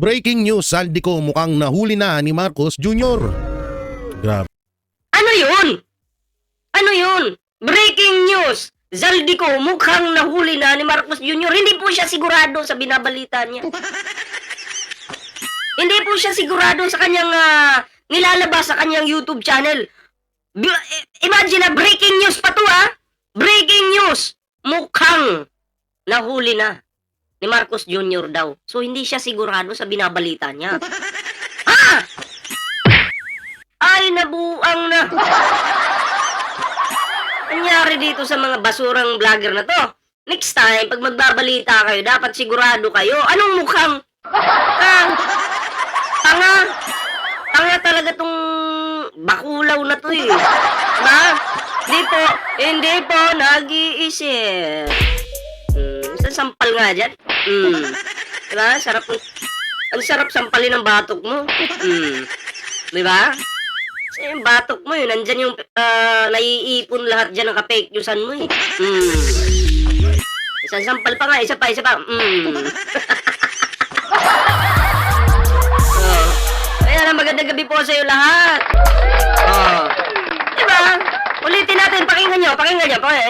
Breaking news, Saldico mukhang nahuli na ni Marcos Jr. Grabe. Ano yun? Ano yun? Breaking news! Zaldico mukhang nahuli na ni Marcos Jr. Hindi po siya sigurado sa binabalita niya. Hindi po siya sigurado sa kanyang nilalabas sa kanyang YouTube channel. Imagine na breaking news pa to Breaking news! Mukhang nahuli na ni Marcos Jr. daw. So hindi siya sigurado sa binabalita niya. Ha? Ay, nabuang na. Nangyari dito sa mga basurang vlogger na to. Next time, pag magbabalita kayo, dapat sigurado kayo. Anong mukhang? Tanga. Tanga talaga tong bakulaw na to eh. Diba? Hindi po nag-iisip. Sampal nga dyan. Diba? Sarap. Ang sarap sampalin ng batok mo. Diba? Kasi yung batok mo yun, nandyan yung naiipon lahat dyan ng ka-fake newsan mo eh. Isang sampal pa nga, isa pa. Kaya na magandang gabi po sa iyo lahat. Diba? Ulitin natin, pakinggan nyo.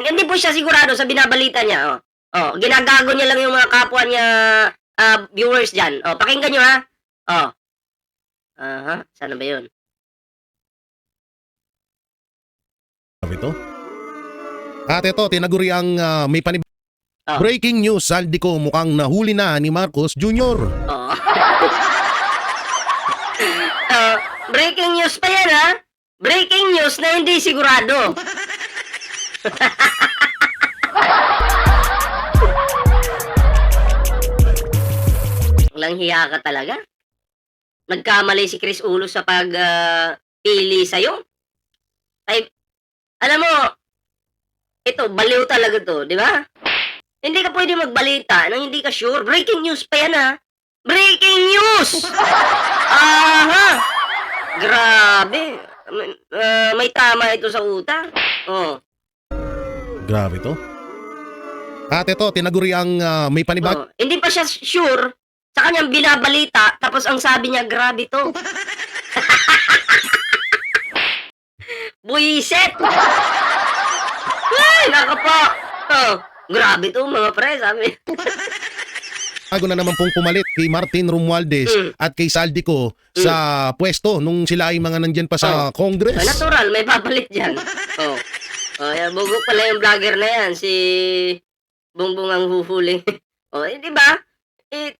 Hindi po siya sigurado sa binabalita niya. Ginagago niya lang yung mga kapwa niya viewers dyan. Pakinggan nyo sana ba yun? Ito? At ito, tinaguri ang may panib... Breaking news, Saldico mukhang nahuli na ni Marcos Jr. Breaking news pa yan Breaking news na hindi sigurado. Walang hiya ka talaga. Nagkamali si Chris Ulo sa pagpili sa'yo. Ay, alam mo, ito, baliw talaga to, di ba? Hindi ka pwede magbalita nang hindi ka sure. Breaking news pa yan Breaking news! Grabe. May tama ito sa utak. Grabe to. At ito, tinaguri ang may panibag... Hindi pa siya sure sa kanyang binabalita, tapos ang sabi niya, grabe to. Buisit! Ay, naka po. Grabe to mga pre, sabi. Bago na naman pong pumalit kay Martin Romualdez at kay Saldico sa pwesto nung sila ay mga nandyan pa sa Congress. Natural, may papalit dyan. Bugok pala yung vlogger na yan, si Bongbong ang huhuli. Di ba?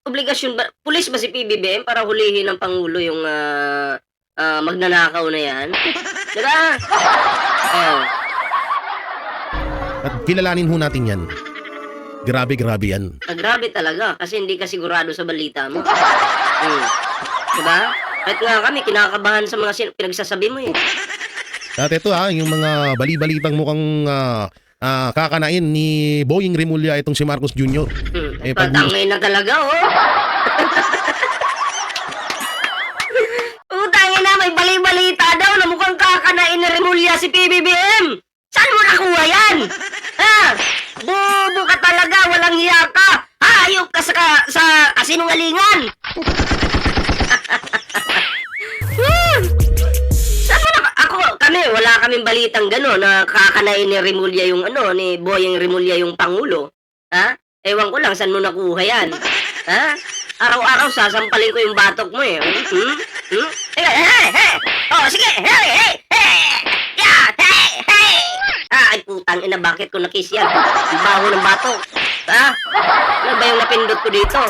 Obligasyon ba? Pulis ba si PBBM para hulihin ng Pangulo yung magnanakaw na yan? Di ba? At kilalanin ho natin yan. Grabe yan. Grabe talaga kasi hindi ka sigurado sa balita mo. Diba? Kahit nga kami, kinakabahan sa mga pinagsasabi mo eh. At ito yung mga bali-balitang mukhang kakanain ni Boying Rimulya itong si Marcos Jr. Patangay na talaga Utangin na, may bali-balita daw na mukhang kakanain ni Rimulya si PBBM. Saan mo nakuha yan? Bobo ka talaga, walang hiya ka. Hayop ka sa kasinungalingan. Kami, wala kaming balitang gano'n na kakanain ni Rimulya yung ni Boyeng Rimulya yung Pangulo. Ewan ko lang saan mo nakuha yan. Araw-araw sasampalin ko yung batok mo eh. Sige, ay putang ina, bakit ko nakis yan? Ang baho ng batok. Ano ba yung napindot ko dito?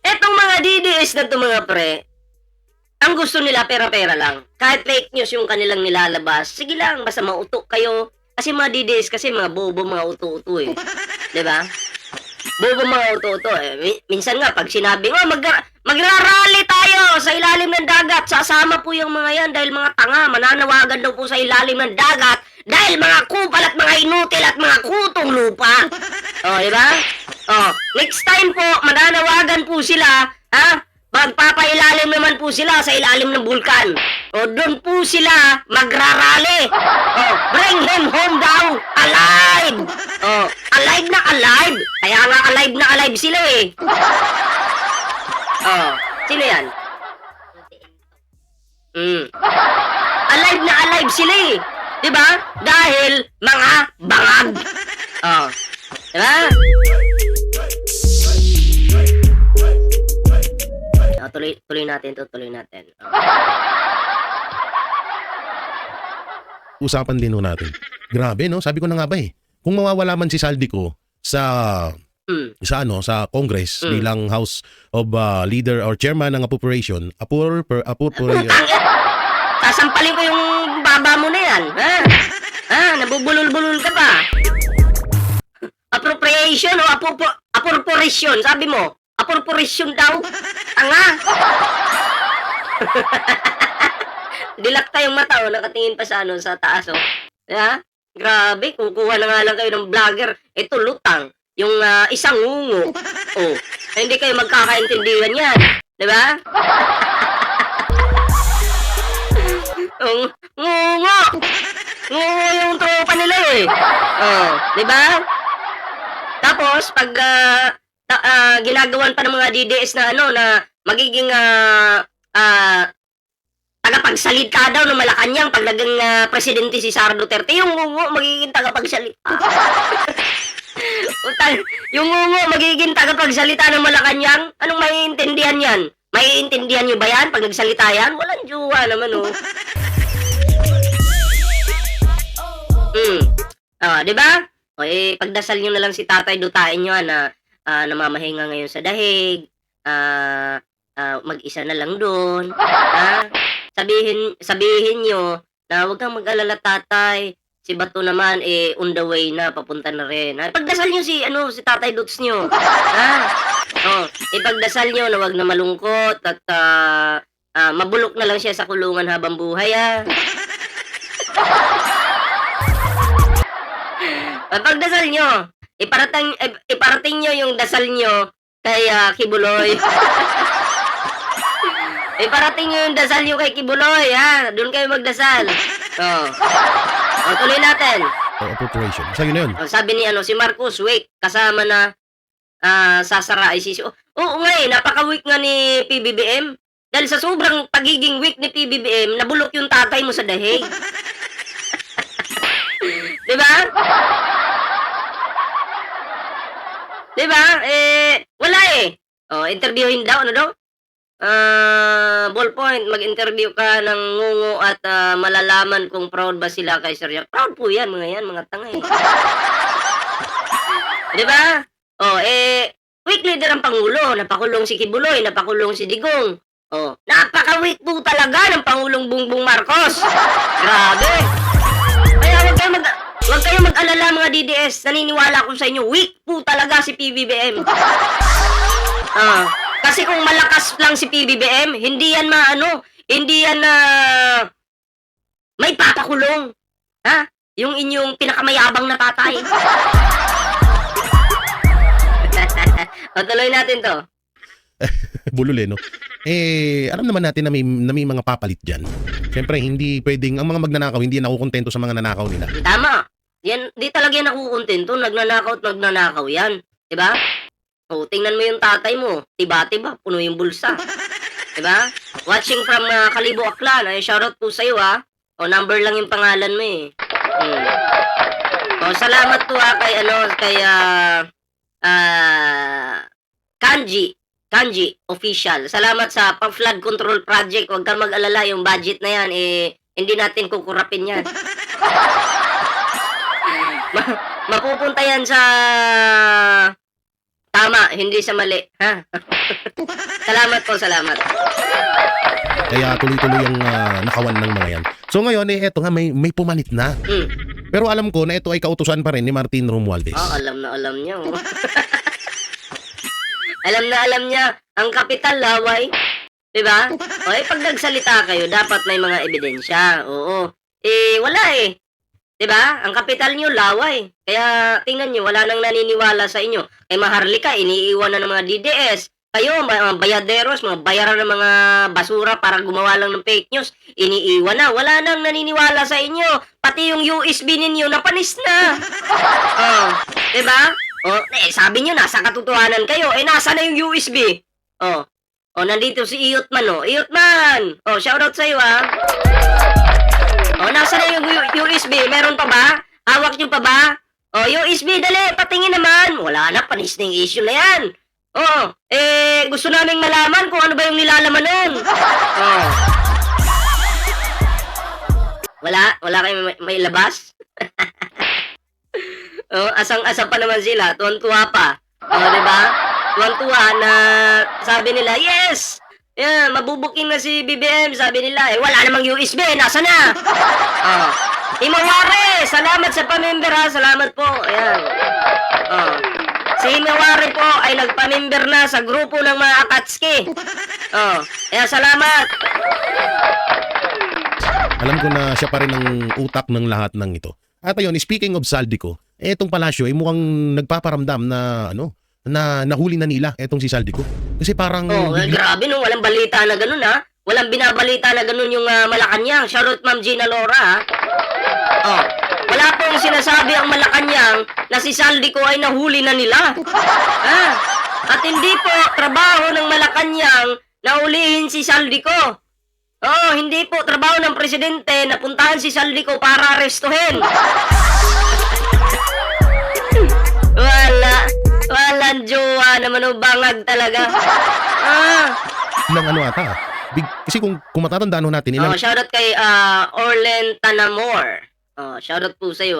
Etong mga DDS na to mga pre, ang gusto nila pera-pera lang. Kahit fake news yung kanilang nilalabas, sige lang, basta mauto kayo. Kasi mga DDS kasi mga bobo, mga uto-uto eh. Diba? Bobo mga uto-uto eh. Minsan nga, pag sinabi, magra-rally tayo sa ilalim ng dagat, sasama po yung mga yan dahil mga tanga, mananawagan daw po sa ilalim ng dagat dahil mga kupal at mga inutil at mga kutong lupa. Diba? Next time po, mananawagan po sila, magpapailalim naman po sila sa ilalim ng bulkan. O doon po sila magrarally. O, bring him home daw. Alive. O, alive na alive. Kaya nga alive na alive sila eh. O, sino yan? Alive na alive sila eh. Diba? Dahil mga bangag. O, diba? Tuloy natin to, tuloy natin. Usapan din ho natin. Grabe, no? Sabi ko na nga ba eh. Kung mawawala man si Saldico sa sa Congress bilang House of Leader or Chairman ng Appropriation, Sasampalin ko yung baba mo na yan. Ha? Nabubulol-bulol ka pa. Appropriation o appropriation, sabi mo. Appropriation daw. Tanga. Dilakta yung mata, nakatingin pa sa sa taas, oh. Ha? Grabe, kukuha na nga lang kayo ng vlogger. Ito, lutang. Yung isang ngungo. Oh, hindi kayo magkakaintindihan yan. Diba? Ngungo! Ngungo yung tropa nila eh. Oh, diba? Tapos, pag ginagawan pa ng mga DDS na na magiging tagapagsalita daw ng Malacanang pag naging presidente si Sara Duterte, yung ngungo magiging tagapagsalita. Yung ngungo magiging tagapagsalita ng Malacanang, anong maiintindihan yan? Maiintindihan nyo ba yan pag nagsalita yan? Walang juwa naman, oh. Di ba? O, pagdasal nyo na lang si Tatay, dutain nyo na namamahinga ngayon sa dahig, mag-isa na lang doon. Sabihin nyo na huwag kang mag-alala, Tatay. Si Bato naman on the way na, papunta na rin. Pagdasal nyo si Tatay Duts nyo. Ipagdasal nyo na huwag na malungkot at mabulok na lang siya sa kulungan habang buhay. Pagdasal nyo, iparating nyo yung dasal nyo kay Kibuloy. Iparating nyo yung dasal nyo kay Kibuloy, doon kayo magdasal. Tuloy natin. Appropriation. Sa'yo na yun. Sabi ni si Marcos, weak, kasama na sasara ICC. Oo nga napaka-weak nga ni PBBM. Dahil sa sobrang pagiging weak ni PBBM, nabulok yung tatay mo sa dahig. Diba? Diba? Wala interviewin daw, ano daw? Ballpoint, mag-interview ka ng ngungo at malalaman kung proud ba sila kay Sir Jack. Proud po yan, mga tanga Diba? Weak leader ang Pangulo. Napakulong si Kibuloy, napakulong si Digong. Napaka-weak po talaga ng Pangulong Bongbong Marcos. Grabe. Kaya huwag kayo mag-alala mga DDS. Naniniwala ko sa inyo, weak po talaga si PBBM. Kasi kung malakas lang si PBBM, hindi yan may papakulong. Yung inyong pinakamayabang na tatay. Tuloy natin to. Bulol no? Alam naman natin na may mga papalit dyan. Siyempre, hindi pwedeng, ang mga magnanakaw, hindi nakukontento sa mga nanakaw nila. Tama. Yan, di talaga yan nakukontento. Nagnanakaw yan. Diba? Tingnan mo yung tatay mo. Tiba-tiba, puno yung bulsa. Diba? Watching from Kalibo Aklan. Shoutout po sa'yo, number lang yung pangalan mo salamat po kay Kanji official. Salamat sa flood control project. Huwag kang mag-alala, yung budget na yan hindi natin kukurapin yan. Mapupunta yan sa tama, hindi sa mali, Salamat po, salamat. Kaya tuloy-tuloy ang nakawan ng mga yan. So ngayon, eto nga, may pumalit na. Pero alam ko na ito ay kautusan pa rin ni Martin Romualdez. Alam na alam niya. Alam na alam niya. Ang kapital, laway. Diba? Pag nagsalita kayo, dapat may mga ebidensya. Oo. Wala Diba? Ang kapital niyo, laway. Kaya tingnan niyo, wala nang naniniwala sa inyo. Maharlika, iniiwan na ng mga DDS. Kayo, mga bayaderos, mga bayaran ng mga basura para gumawa lang ng fake news, iniiwan na. Wala nang naniniwala sa inyo. Pati yung USB ninyo, napanis na. Oh, diba? Oh, sabi nyo, nasa katotohanan kayo. Nasa na yung USB? Oh, nandito si Iyotman, oh. Iyotman! Oh, shoutout sa'yo, ah. Oh, nasa na yung USB? Meron pa ba? Hawak nyo pa ba? Oh, USB, dali, patingin naman. Wala na, panis na yung issue na yan. Oh, gusto naming malaman kung ano ba yung nilalaman nun. Oh. Wala kayong may labas? Oh, asang-asa pa naman sila, tuwan-tuwa pa. Oh, di ba? Tuwan-tuwa na sabi nila, yes! Yan, mabubuking na si BBM, sabi nila. Wala namang USB, nasa na? Oh. Himawari, salamat sa pamember ha, salamat po. Ayan. Oh. Si Himawari po ay nagpamember na sa grupo ng mga Akatsuki. Oh, kaya salamat. Alam ko na siya pa rin ang utak ng lahat ng ito. At ayun, speaking of Saldico, etong palasyo ay mukhang nagpaparamdam na na nahuli na nila etong si Saldico. Kasi parang grabe no, walang balita na ganun ha. Walang binabalita na ganun yung Malacanang. Shoutout Ma'am Gina Lora ha. Oh, wala pong sinasabi ang Malacanang na si Saldico ay nahuli na nila. At hindi po trabaho ng Malacanang na ulihin si Saldico. Oh, hindi po trabaho ng presidente na puntahan si Saldico para arestuhin. Walang jowa naman o bangag talaga. Ilang ano ata. Kasi kung matatandaan natin ilang... shoutout kay Orlen Tanamor. Shoutout po sa iyo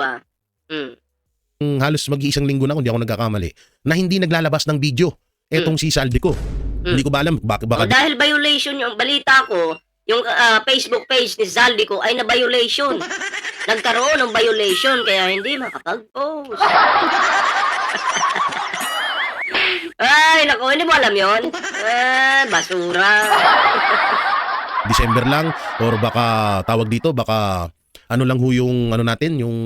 halos mag-iisang linggo na kung di ako nagkakamali na hindi naglalabas ng video etong si Saldico. Hindi ko ba alam baka dahil violation yung balita ko, yung Facebook page ni Saldico ay na-violation. Nagkaroon ng violation kaya hindi makapag-post. Ay, naku, hindi mo alam yun? Basura. December lang or baka tawag dito, baka ano lang ho yung ano natin, yung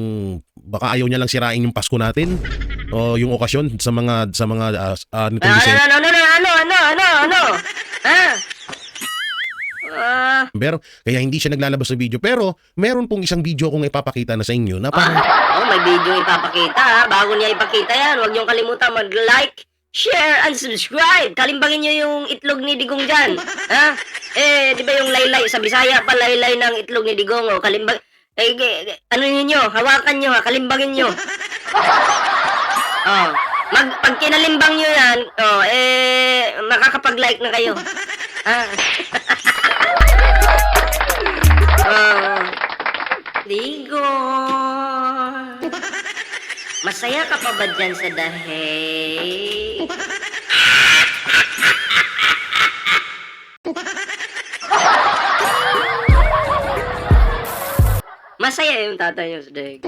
baka ayaw niya lang sirain yung Pasko natin o yung okasyon sa mga nitong December. Pero kaya hindi siya naglalabas ng video. Pero meron pong isang video kong ipapakita na sa inyo na parang may video ipapakita ha. Bago niya ipakita yan, huwag niyong kalimutan mag-like, share, and subscribe. Kalimbangin niyo yung itlog ni Digong dyan. Ha? Di ba yung laylay? Sa Bisaya pa laylay ng itlog ni Digong. O, kalimbang... ano niyo? Hawakan niyo ha. Kalimbangin niyo. Pag kinalimbang niyo yan, makakapag-like na kayo. Ha? Digong, masaya ka pa ba dyan sa dahe? Masaya yung tatay niyo sa dahe.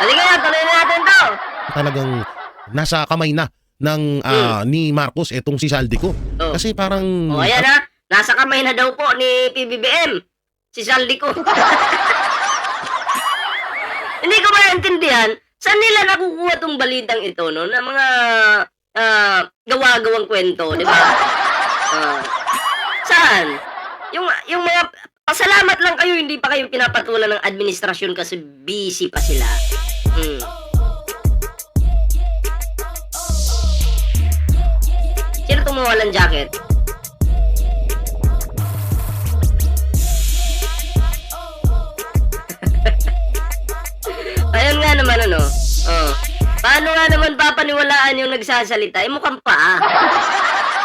Halika na, tuloy na natin to. Talagang nasa kamay na ng ni Marcos etong si Saldico. Kasi parang ayan ha, nasa kamay na daw po ni PBBM si Saldico. Hindi ko maintindihan saan nila nakukuha tong balitang ito no, na mga gawa-gawang kwento, di ba? Saan? Yung mga pasalamat lang kayo, hindi pa kayo pinapatulan ng administrasyon kasi busy pa sila. Sino tumuha ng jacket? Ayun nga naman ano. Paano nga naman papaniwalaan yung nagsasalita? Mukhang paa.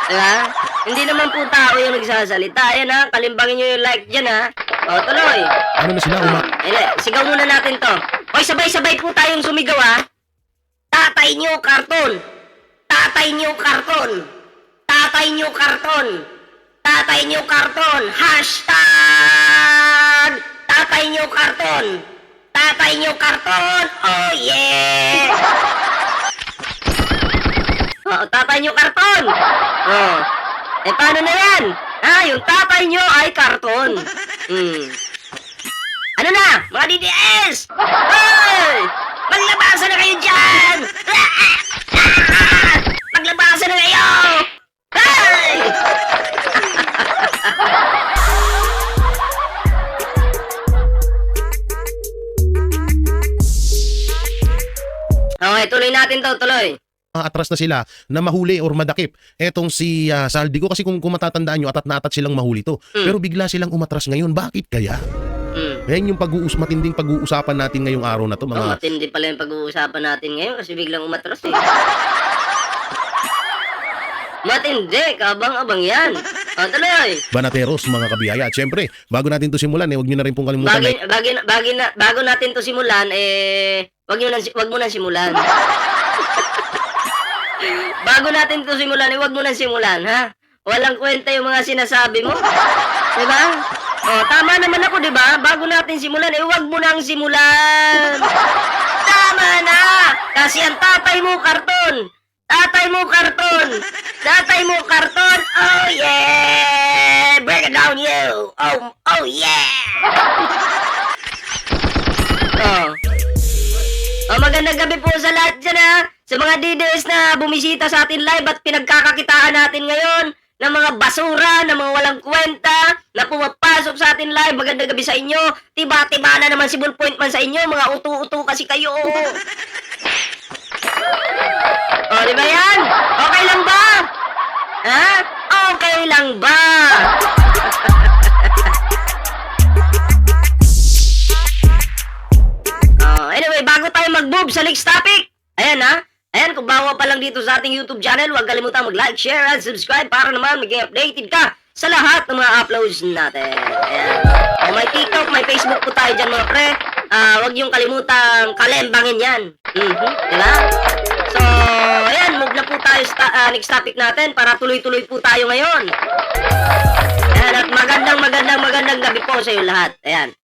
Diba? Hindi naman po tao yung nagsasalita. Ayan ha, kalimbangin nyo yung like dyan ha. Tuloy. ano na sila Sigaw muna natin to. Hoy, sabay-sabay po tayong sumigaw ha. Tatay nyo karton. Tatay nyo karton. Tatay nyo karton. Tatay nyo karton. Hashtag Tatay nyo karton. Tatay nyo karton. Oh yeah. Tatay nyo karton. Paano na yan? Yung tatay nyo ay karton. Ano na, mga DDS? Hoy! Maglabasa na kayo dyan! Maglabasa! Asa na kayo? Hey! Okay, tuloy natin to, tuloy. atras na sila na mahuli or madakip. Etong si Saldico kasi kung matatandaan nyo, atat na atat silang mahuli to. Pero bigla silang umatras ngayon. Bakit kaya? Yan yung matinding pag-uusapan natin ngayong araw na to. Matindi pala yung pag-uusapan natin ngayon kasi biglang umatras eh. Matindi, kabang-abang yan. Tuloy. Banateros, mga kabiyaya. At syempre, bago natin to simulan, huwag nyo na rin pong kalimutan. Bago natin to simulan, wag mo na simulan. Bago natin to simulan, wag mo na simulan, ha? Walang kwenta yung mga sinasabi mo. Diba? Tama naman ako, diba? Bago natin simulan, wag mo nang simulan. Tama na! Kasi ang tatay mo, karton. Tatay mo, karton. Tatay mo, karton. Oh, yeah! Break it down, you. Oh, yeah! Magandang gabi po sa lahat dyan, ha? Sa mga DDS na bumisita sa atin live at pinagkakakitaan natin ngayon ng mga basura, ng mga walang kwenta na pumapasok sa atin live. Magandang gabi sa inyo. Tiba-tiba na naman si Bullpoint man sa inyo. Mga utu-utu kasi kayo. Di ba yan? Okay lang ba? Ha? Okay lang ba? Anyway, bago tayo mag-move sa next topic, ayan ha. Ayan, kung bago pa lang dito sa ating YouTube channel, huwag kalimutan mag-like, share, and subscribe para naman maging updated ka sa lahat ng mga uploads natin. Ayan. May TikTok, may Facebook po tayo dyan mga pre. Huwag yung kalimutang kalembangin yan. Diba? So, ayan, move na po tayo sa next topic natin para tuloy-tuloy po tayo ngayon. Ayan, at magandang gabi po sa iyo lahat. Ayan.